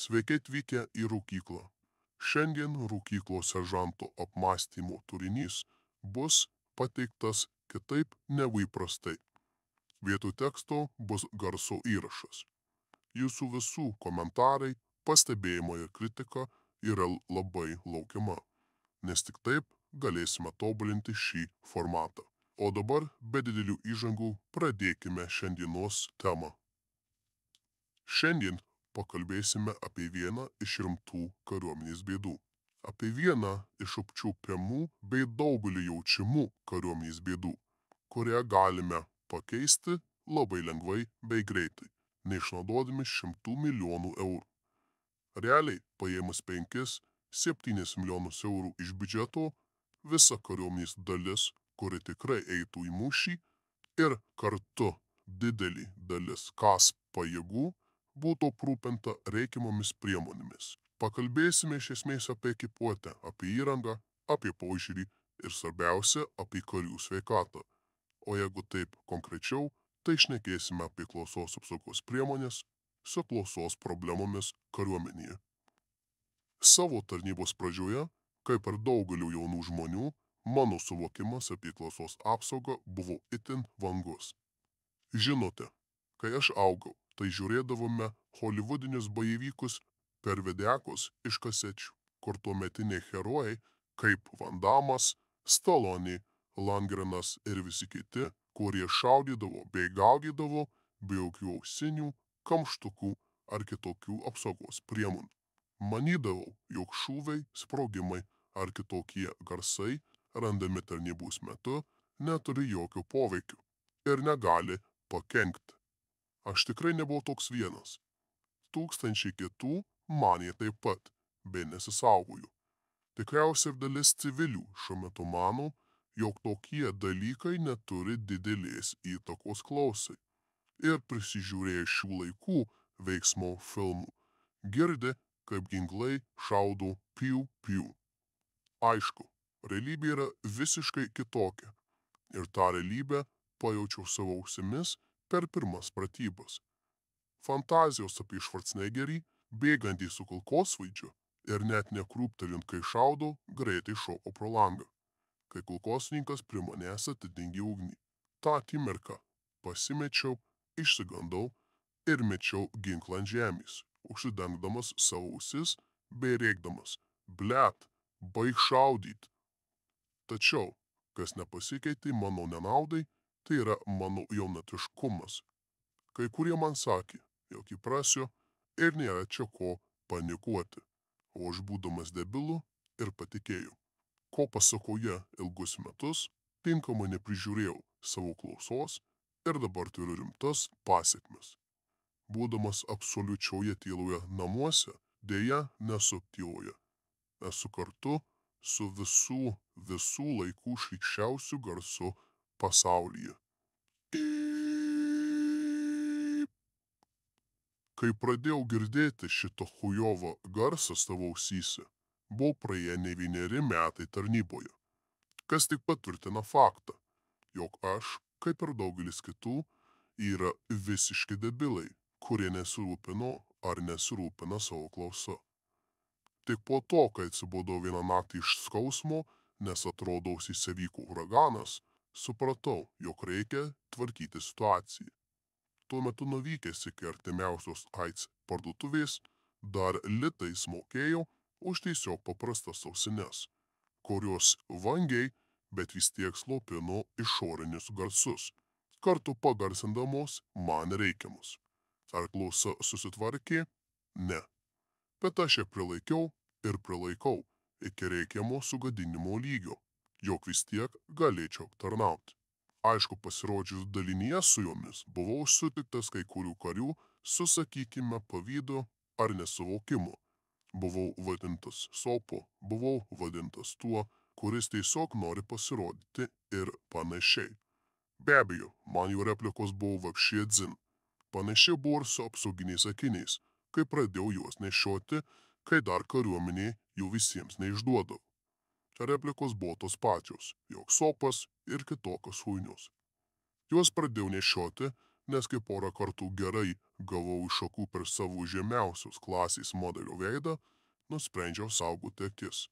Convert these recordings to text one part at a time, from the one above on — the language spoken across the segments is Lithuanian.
Sveiki atvykę į rūkyklą. Šiandien rūkyklos seržanto apmąstymo turinys bus pateiktas kitaip negu įprastai. Vietoj teksto bus garso įrašas. Jūsų visų komentarai, pastebėjimai ir kritika yra labai laukiama, nes tik taip galėsime tobulinti šį formatą. O dabar, be didelių įžangų, pradėkime šiandienos temą. Šiandien pakalbėsime apie vieną iš rimtų kariuomenės bėdų. Apie vieną iš apčiuopiamų bei daugelį jaučiamų kariuomenės bėdų, kurią galime pakeisti labai lengvai bei greitai, neišnaudodami šimtų milijonų eurų. Realiai paėmus 5-7 milijonus eurų iš biudžeto, visa kariuomenės dalis, kuri tikrai eitų į mūšį, ir kartu didelį dalis kas pajėgų būtų aprūpinta reikiamomis priemonėmis. Pakalbėsime iš esmės apie ekipuotę, apie įrangą, apie požiūrį ir svarbiausia apie karių sveikatą. O jeigu taip konkrečiau, tai šnekėsime apie klausos apsaugos priemonės su klausos problemomis kariuomenėje. Savo tarnybos pradžioje, kaip ir daugelių jaunų žmonių, mano suvokimas apie klausos apsaugą buvo itin vangus. Žinote, kai aš augau, tai žiūrėdavome holivudinius baivykus per videkus iš kasečių, kur tuometiniai herojai kaip Van Damas, Stallone, Langrenas ir visi kiti, kurie šaudydavo bei gaudydavo be jokių ausinių, kamštukų ar kitokių apsaugos priemonių. Manydavau, jog šūviai, sprogimai ar kitokie garsai randami tarnybos metu neturi jokio poveikio ir negali pakenkti. Aš tikrai nebuvau toks vienas. Tūkstančiai kitų manė taip pat, bei nesisaugojo. Tikriausiai ir dalis civilių šiuo metu mano, jog tokie dalykai neturi didelės įtakos klausai. Ir prisižiūrėję šių laikų veiksmo filmų, girdi, kaip ginklai šaudo piu piu. Aišku, realybė yra visiškai kitokia. Ir tą realybę pajaučiau savo ausimis per pirmas pratybas. Fantazijos apie Schwarzeneggerį, bėgantį su kulkosvaidžiu ir net nekrūptelint, kai šaudo, greitai šoko pro langą, kai kulkosninkas prie manęs atidengė ugnį. Ta akimirką pasimečiau, išsigandau ir mečiau ginklą ant žemės, užsidengdamas savo ausis bei rėkdamas: "Blet, baik šaudyt!" Tačiau, kas nepasikeitė mano nenaudai, tai yra mano jaunatviškumas. Kai kurie man sakė, jog įprasiu ir nėra čia ko panikuoti, o aš būdamas debilu ir patikėjau. Ko pasakoje ilgus metus tinkamai neprižiūrėjau savo klausos ir dabar turiu rimtas pasekmes. Būdamas absoliučioje tyloje namuose, dėja nesu tyloje. Esu kartu su visų laikų šlykščiausiu garsu pasaulyje. Kai pradėjau girdėti šitą chujovą garsą savo ausyse, buvo praėję ne 1 metai tarnyboje, kas tik patvirtina faktą, jog aš, kaip ir daugelis kitų, yra visiški debilai, kurie nesirūpino ar nesirūpina savo klausa. Tik po to, kai atsibudau vieną naktį iš skausmo, nes atrodo ausyse vyko uraganas, supratau, jog reikia tvarkyti situaciją. Tuo metu nuvykęs iki artimiausios AIDS parduotuvės, dar litais mokėjau už tiesiog paprastas ausines, kurios vangiai, bet vis tiek slopino išorinius garsus, kartu pagarsindamos man reikiamus. Ar klausa susitvarkė? Ne. Bet aš ją prilaikiau ir prilaikau iki reikiamo sugadinimo lygio, jog vis tiek galėčiau tarnauti. Aišku, pasirodžius dalinyje su jomis, buvau sutiktas kai kurių karių su, sakykime, pavydu ar nesuvokimu. Buvau vadintas sopu, buvau vadintas tuo, kuris tiesiog nori pasirodyti ir panašiai. Be abejo, man jų replikos buvo vapšie dzin. Panašiai buvo ir su apsauginiais akiniais, kai pradėjau juos nešioti, kai dar kariuomenė jų visiems neišduodavo. Replikos buvo tos pačios, jog sopas ir kitokios huinios. Juos pradėjau nešioti, nes kai porą kartų gerai gavau iš šakų per savo žemiausios klasės modelio veidą, nusprendžiau saugoti akis.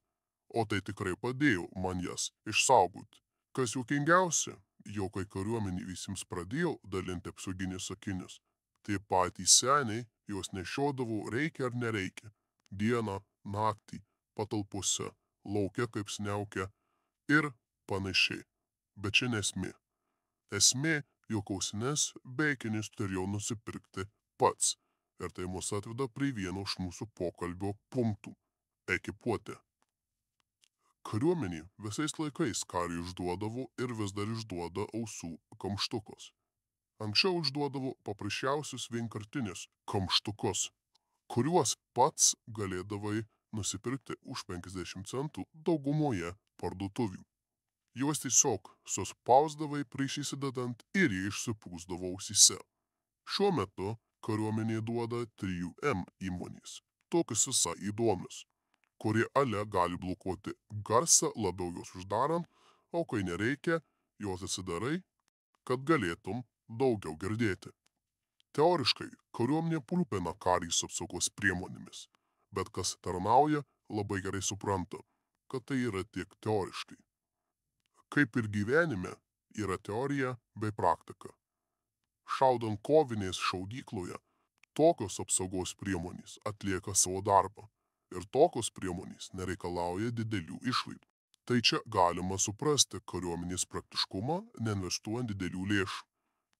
O tai tikrai padėjo man jas išsaugoti. Kas juokingiausia, jau kai kariuomenį visiems pradėjau dalinti apsauginius akinius, tai patys seniai juos nešiodavo reikia ar nereikia. Dieną, naktį, patalpose, lauke kaip sniaukia ir panašiai. Bet čia nesmė. Esmė, jog ausines bei akinius turėjau nusipirkti pats. Ir tai mus atveda prie vieno iš mūsų pokalbio punktų - ekipuotė. Kariuomenė visais laikais kariui išduodavo ir vis dar išduoda ausų kamštukus. Anksčiau išduodavo paprasčiausius vienkartinius kamštukus, kuriuos pats galėdavai nusipirkti už 50 centų daugumoje parduotuvių. Juos tiesiog suspausdavai prieš įsidedant ir jie išsipūsdavo ausyse. Šiuo metu kariuomenė duoda 3M įmonės, tokius visai įdomius, kurie ale gali blokuoti garsą labiau juos uždarant, o kai nereikia, juos atsidarai, kad galėtum daugiau girdėti. Teoriškai, kariuomenė aprūpina karį su apsaugos priemonėmis, bet kas tarnauja, labai gerai supranta, kad tai yra tik teoriškai. Kaip ir gyvenime, yra teorija bei praktika. Šaudant kovinės šaudykloje, tokios apsaugos priemonės atlieka savo darbą ir tokios priemonės nereikalauja didelių išlaidų. Tai čia galima suprasti kariuomenės praktiškumą, neinvestuojant didelių lėšų.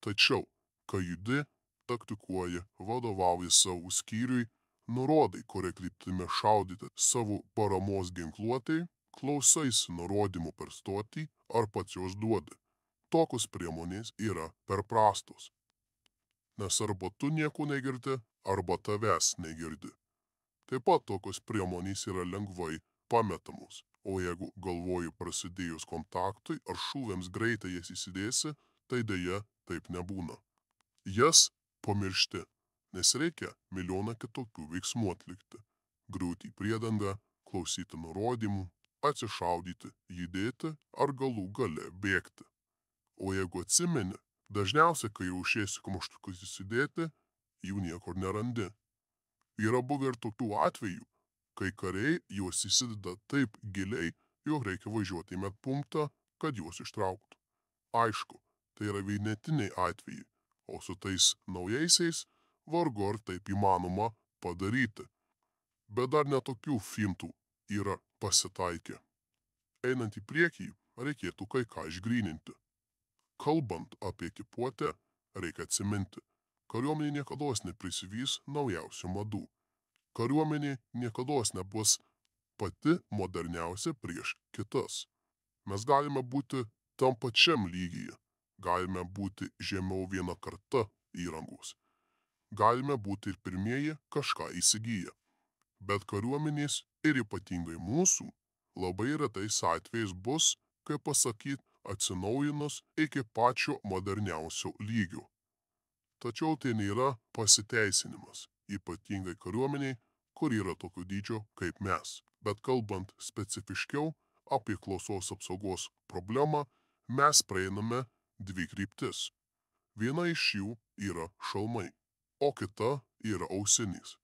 Tačiau, kai judi, taktikuoji, vadovauji savo skyriui, nurodai, kuria kryptimi šaudyti savo paramos ginkluotei, klausaisi nurodymų per stotį ar pats juos duodi. Tokios priemonės yra per prastos. Nes arba tu nieko negirdi, arba tavęs negirdi. Taip pat tokios priemonės yra lengvai pametamos, o jeigu galvoji prasidėjus kontaktui ar šūviams greitai jas įsidėsi, tai dėja taip nebūna. Jas pamiršti, nes reikia milijoną kitokių veiksmų atlikti. Griūti į priedangą, klausyti nurodymų, atsišaudyti, judėti ar galų gale bėgti. O jeigu atsimeni, dažniausiai, kai jau išėsi kamštukus įsidėti, jų niekur nerandi. Yra buvę ir tokių atvejų, kai kariai juos įsideda taip giliai, jog reikia važiuoti į medpunktą, kad juos ištrauktų. Aišku, tai yra vienetiniai atvejai, o su tais naujaisiais vargu ar taip įmanoma padaryti. Bet dar netokių fintų yra pasitaikę. Einant į priekį, reikėtų kai ką išgryninti. Kalbant apie ekipuotę, reikia atsiminti, kariuomenė niekados neprisivys naujausių madų. Kariuomenė niekados nebus pati moderniausia prieš kitas. Mes galime būti tam pačiam lygyje, galime būti žemiau vieną kartą įrangos. Galime būti ir pirmieji kažką įsigiję. Bet kariuomenės ir ypatingai mūsų labai retais atvejais bus, kaip pasakyti, atsinaujinus iki pačio moderniausio lygio. Tačiau tai nėra pasiteisinimas, ypatingai kariuomeniai, kur yra tokio dydžio kaip mes. Bet kalbant specifiškiau apie klausos apsaugos problemą, mes praeiname dvi kryptis. Viena iš jų yra šalmai, o kita yra ausinės.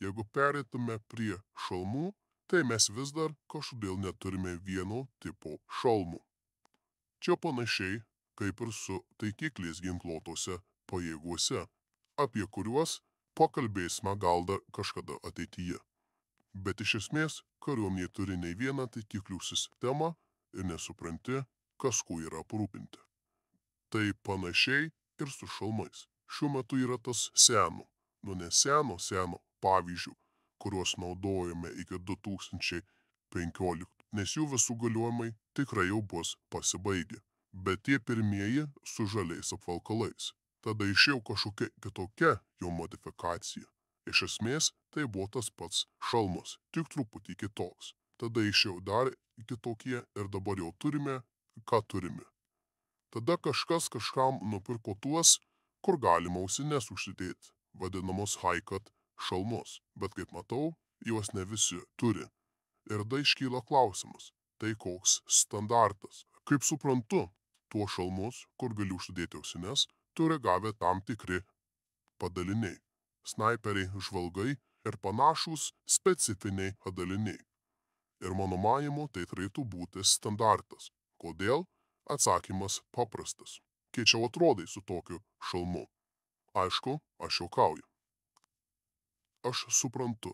Jeigu pereitume prie šalmų, tai mes vis dar kažkodėl neturime vieno tipo šalmų. Čia panašiai kaip ir su taikikliais ginkluotose pajėgose, apie kuriuos pakalbėsime gal dar kažkada ateityje. Bet iš esmės kariuomenė turi ne vieną taikiklių sistemą ir nesupranti, kas kuo yra aprūpinti. Tai panašiai ir su šalmais. Šiuo metu yra tas seno, seno pavyzdžių, kuriuos naudojame iki 2015, nes jų visų galiojimai tikrai jau bus pasibaigę. Bet tie pirmieji su žaliais apvalkalais. Tada išėjo kažkokia kitokia jo modifikacija. Iš esmės tai buvo tas pats šalmas, tik truputį kitoks. Tada išėjo dar kitokie ir dabar jau turime, ką turime. Tada kažkas kažkam nupirko tuos, kur galima ausines užsidėti, vadinamos high-cut šalmus, bet kaip matau, juos ne visi turi. Ir tada iškyla klausimas, tai koks standartas? Kaip suprantu, tuos šalmus, kur gali užsidėti ausines, turi gavę tam tikri padaliniai – snaiperiai, žvalgai ir panašūs specifiniai padaliniai. Ir mano manymu, tai turėtų būti standartas. Kodėl? Atsakymas paprastas. Kiečiau atrodai su tokiu šalmu. Aišku, aš juokauju. Aš suprantu,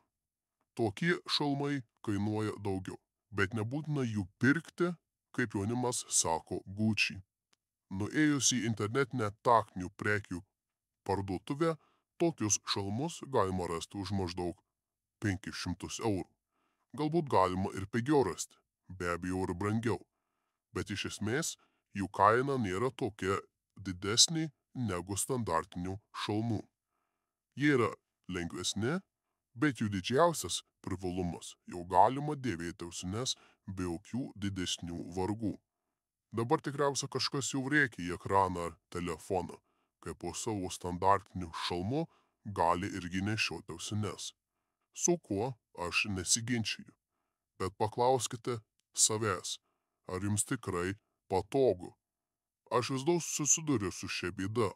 tokie šalmai kainuoja daugiau, bet nebūtina jų pirkti, kaip jaunimas sako, Gucci. Nuėjus į internetinę taktinių prekių parduotuvę, tokius šalmus galima rasti už maždaug 500 eurų. Galbūt galima ir pigiau rasti, be abejo ir brangiau, bet iš esmės jų kaina nėra tokia didesnė negu standartinių šalmų. Jie yra lengvesni, bet jų didžiausias privalumas – jau galima dėvėti ausines be jokių didesnių vargų. Dabar tikriausia kažkas jau rėkia į ekraną ar telefoną, kai po savo standartiniu šalmu gali irgi nešioti ausines. Su kuo aš nesiginčiju, bet paklauskite savęs, ar jums tikrai patogu. Aš vis daug susiduriu su šia bėda,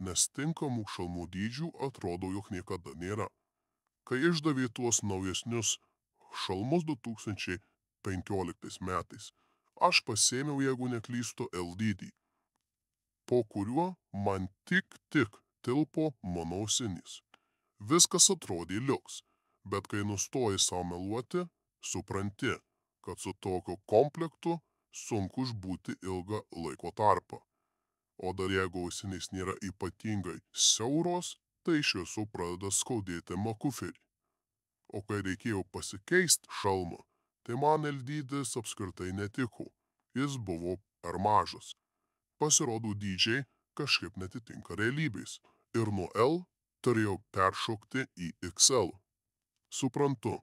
nes tinkamų šalmų dydžių atrodo, jog niekada nėra. Kai išdavė tuos naujesnius šalmus 2015 metais, aš pasėmiau, jeigu neklystu, L dydį, po kuriuo man tik tilpo mano ausinės. Viskas atrodė liuks, bet kai nustoji savo meluoti, supranti, kad su tokiu komplektu sunku išbūti ilgą laiko tarpą. O dar jeigu ausinės nėra ypatingai siauros, tai iš viso pradeda skaudėti makuferį. O kai reikėjo pasikeisti šalmą, tai man L dydis apskritai netiko. Jis buvo per mažas. Pasirodo, dydžiai kažkaip netitinka realybės. Ir nuo L turėjau peršokti į XL. Suprantu,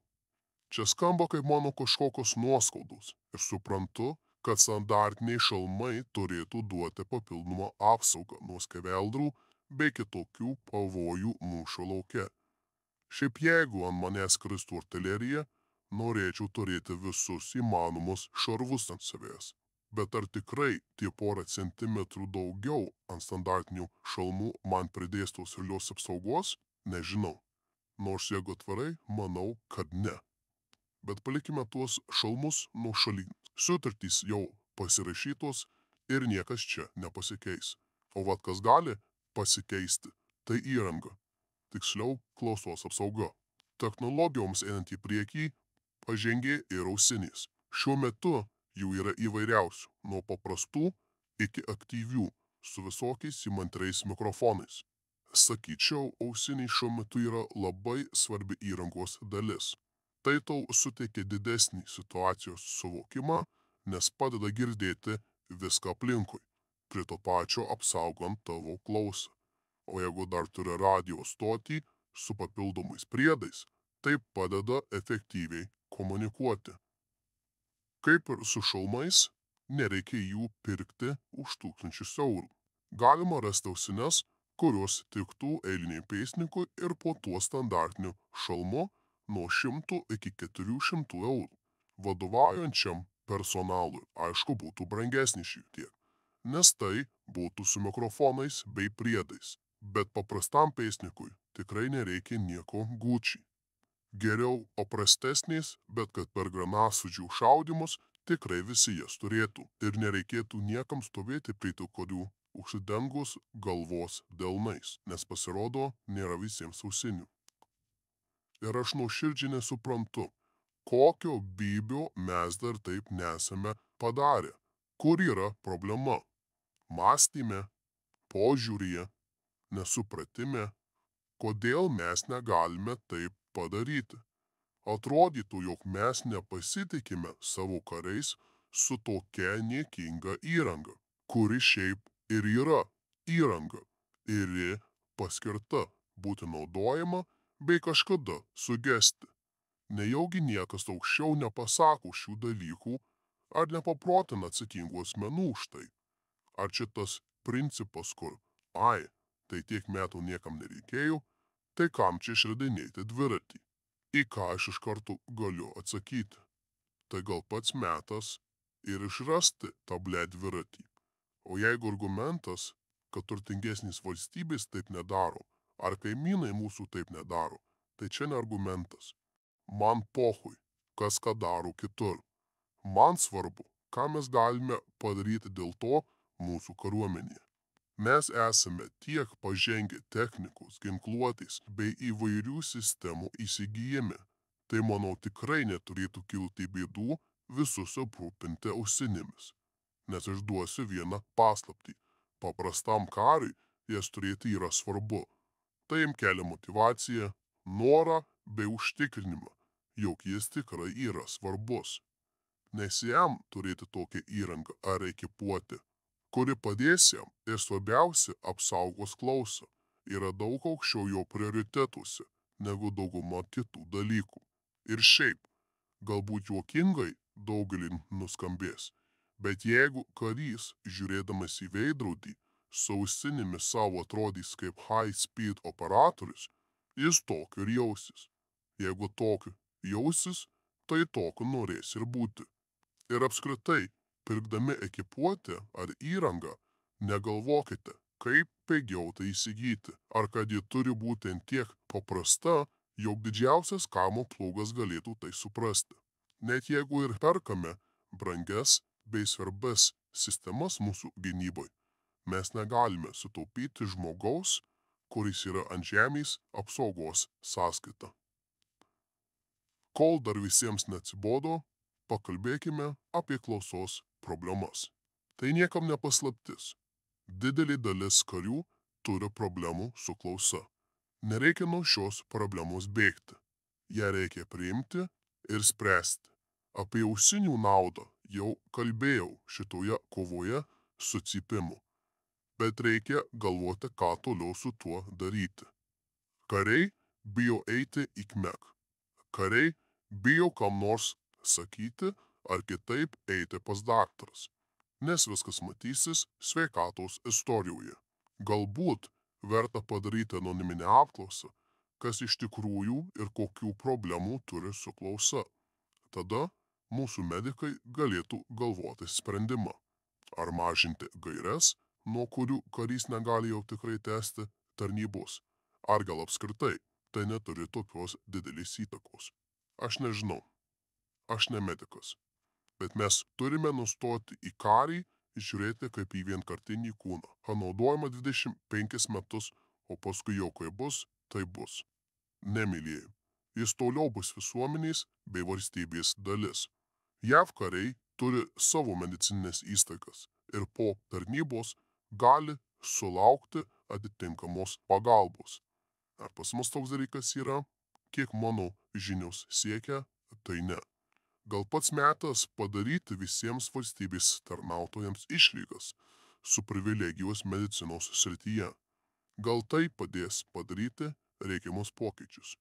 čia skamba kaip mano kažkokios nuoskaudos. Ir suprantu, kad standartiniai šalmai turėtų duoti papildomą apsaugą nuo skeveldrų bei kitokių pavojų mūšio lauke. Šiaip jeigu ant manęs kristų artilerija, norėčiau turėti visus įmanomus šarvus ant savęs. Bet ar tikrai tie porą centimetrų daugiau ant standartinių šalmų man pridės tos realios apsaugos? Nežinau. Nors jeigu atvarai, manau, kad ne. Bet palikime tuos šalmus nuošalyn. Sutartys jau pasirašytos ir niekas čia nepasikeis. O vat kas gali pasikeisti, tai įranga. Tiksliau, klausos apsauga. Technologijoms einant į priekį, pažengė ir ausinės. Šiuo metu jų yra įvairiausių, nuo paprastų iki aktyvių, su visokiais įmantriais mikrofonais. Sakyčiau, ausiniai šiuo metu yra labai svarbi įrangos dalis. Tai tau suteikia didesnį situacijos suvokimą, nes padeda girdėti viską aplinkui, prie to pačio apsaugant tavo klausą. O jeigu dar turi radijo stotį su papildomais priedais, tai padeda efektyviai komunikuoti. Kaip ir su šalmais, nereikia jų pirkti už 1000 eurų. Galima rasti ausines, kurios tiktų eiliniai pėstininkui ir po tuo standartiniu šalmu nuo 100 iki 400 eurų. Vadovaujančiam personalui, aišku, būtų brangesnis šiek tiek, nes tai būtų su mikrofonais bei priedais. Bet paprastam pėstininkui tikrai nereikia nieko Gucci. Geriau paprastesnės, bet kad per granasudžių šaudymus tikrai visi jas turėtų ir nereikėtų niekam stovėti prie tų karių užsidengus galvos delnais, nes pasirodo nėra visiems ausinių. Ir aš nuoširdžiai nesuprantu, kokio bybio mes dar taip nesame padarę. Kur yra problema? Mąstyme, požiūryje, nesupratime, kodėl mes negalime taip padaryti. Atrodytų, jog mes nepasitikime savo kariais su tokia niekinga įranga, kuri šiaip ir yra įranga ir ji paskirta būti naudojama bei kažkada sugesti. Nejaugi niekas aukščiau nepasako šių dalykų ar nepaprotina atsakingų asmenų už tai. Ar čia tas principas, kur, tai tiek metų niekam nereikėjo, tai kam čia išradinėti dviratį? Į ką aš iš karto galiu atsakyti? Tai gal pats metas ir išrasti tą dviratį. O jeigu argumentas, kad turtingesnės valstybės taip nedaro, ar kaimynai mūsų taip nedaro, tai čia ne argumentas. Man pohui, kas ką daro kitur. Man svarbu, ką mes galime padaryti dėl to mūsų kariuomenėje. Mes esame tiek pažengę technikos, ginkluotės bei įvairių sistemų įsigijime. Tai, manau, tikrai neturėtų kilti bėdų visus aprūpinti ausinėmis. Nes aš duosiu vieną paslaptį. Paprastam kariui jas turėti yra svarbu. Tai jam kelia motivaciją, norą bei užtikrinimą, jog jis tikrai yra svarbus. Nes jam turėti tokią įrangą ar ekipuotę, kuri padės jam ir svarbiausia apsaugos klausą, yra daug aukščiau jo prioritetuose negu dauguma kitų dalykų. Ir šiaip, galbūt juokingai daugelį nuskambės, bet jeigu karys, žiūrėdamas į veidrodį, su ausinėmis savo atrodys kaip high-speed operatorius, jis tokiu ir jausis. Jeigu tokiu jausis, tai tokiu norės ir būti. Ir apskritai, pirkdami ekipuotę ar įrangą, negalvokite, kaip pigiau tai įsigyti, ar kad ji turi būti tiek paprasta, jog didžiausias kaimo plūgas galėtų tai suprasti. Net jeigu ir perkame brangias bei svarbes sistemas mūsų gynybai, mes negalime sutaupyti žmogaus, kuris yra ant žemės apsaugos sąskaita. Kol dar visiems neatsibodo, pakalbėkime apie klausos problemas. Tai niekam nepaslaptis. Didelė dalis karių turi problemų su klausa. Nereikia nuo šios problemos bėgti. Ją reikia priimti ir spręsti. Apie ausinių naudą jau kalbėjau šitoje kovoje su cypimu. Bet reikia galvoti, ką toliau su tuo daryti. Kariai bijo eiti į kmek. Kariai bijo kam nors sakyti ar kitaip eiti pas daktaras, nes viskas matysis sveikatos istorijoje. Galbūt verta padaryti anoniminę apklausą, kas iš tikrųjų ir kokių problemų turi su klausa. Tada mūsų medikai galėtų galvoti sprendimą. Ar mažinti gaires, nuo kurių karys negali jau tikrai tęsti tarnybos, ar gal apskritai tai neturi tokios didelės įtakos. Aš nežinau. Aš ne medikas. Bet mes turime nustoti į karį žiūrėti kaip į vienkartinį kūną. Naudojama 25 metus, o paskui jau kai bus, tai bus. Nemylėjai. Jis toliau bus visuomenės bei valstybės dalis. JAV kariai turi savo medicininės įstaigas ir po tarnybos gali sulaukti atitinkamos pagalbos. Ar pas mus toks dalykas yra? Kiek mano žinios siekia, tai ne. Gal pats metas padaryti visiems valstybės tarnautojams išlygas su privilegijos medicinos srityje. Gal tai padės padaryti reikiamus pokyčius.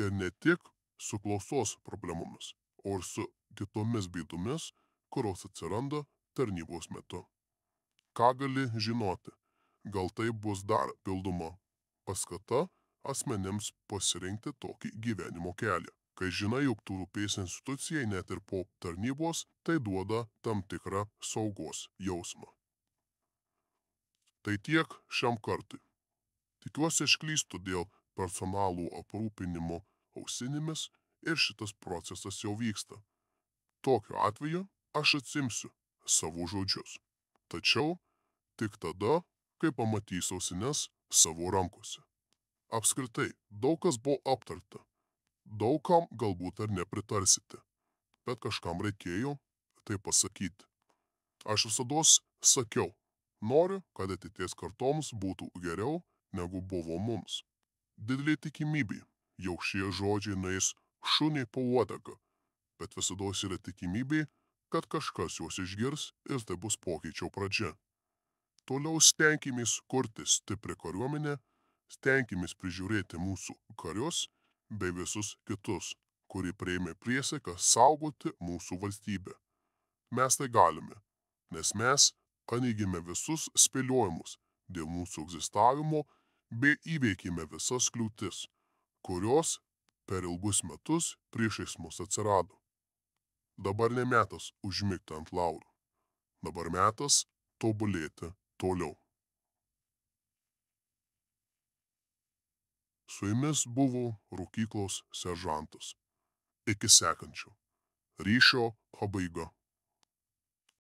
Ir ne tik su klausos problemomis, o ir su kitomis bėdomis, kurios atsiranda tarnybos metu. Ką gali žinoti? Gal tai bus dar pildoma paskata asmenims pasirinkti tokį gyvenimo kelią. Kai žinai, jog tu rūpės institucijai net ir po tarnybos, tai duoda tam tikrą saugos jausmą. Tai tiek šiam kartui. Tikiuosi aš klystu dėl personalų aprūpinimo ausinėmis ir šitas procesas jau vyksta. Tokiu atveju aš atsimsiu savo žodžius. Tačiau tik tada, kai pamatysiu ausines savo rankose. Apskritai, daug kas buvo aptarta. Daugam galbūt ar nepritarsite, bet kažkam reikėjo tai pasakyti. Aš visados sakiau, noriu, kad ateities kartoms būtų geriau, negu buvo mums. Didelė tikimybė, jog šie žodžiai nueis šuniai po uodegą, bet visados yra tikimybė, kad kažkas juos išgirs ir tai bus pokyčio pradžia. Toliau stenkimės kurti stiprią kariuomenę, stenkimės prižiūrėti mūsų karius bei visus kitus, kurie priėmė priesaiką saugoti mūsų valstybę. Mes tai galime, nes mes paneigėme visus spėliojimus dėl mūsų egzistavimo bei įveikėme visas kliūtis, kurios per ilgus metus priešais mus atsirado. Dabar ne metas užmigti ant laurų. Dabar metas tobulėti toliau. Su jumis buvo rūkyklos seržantas. Iki sekančio. Ryšio pabaiga.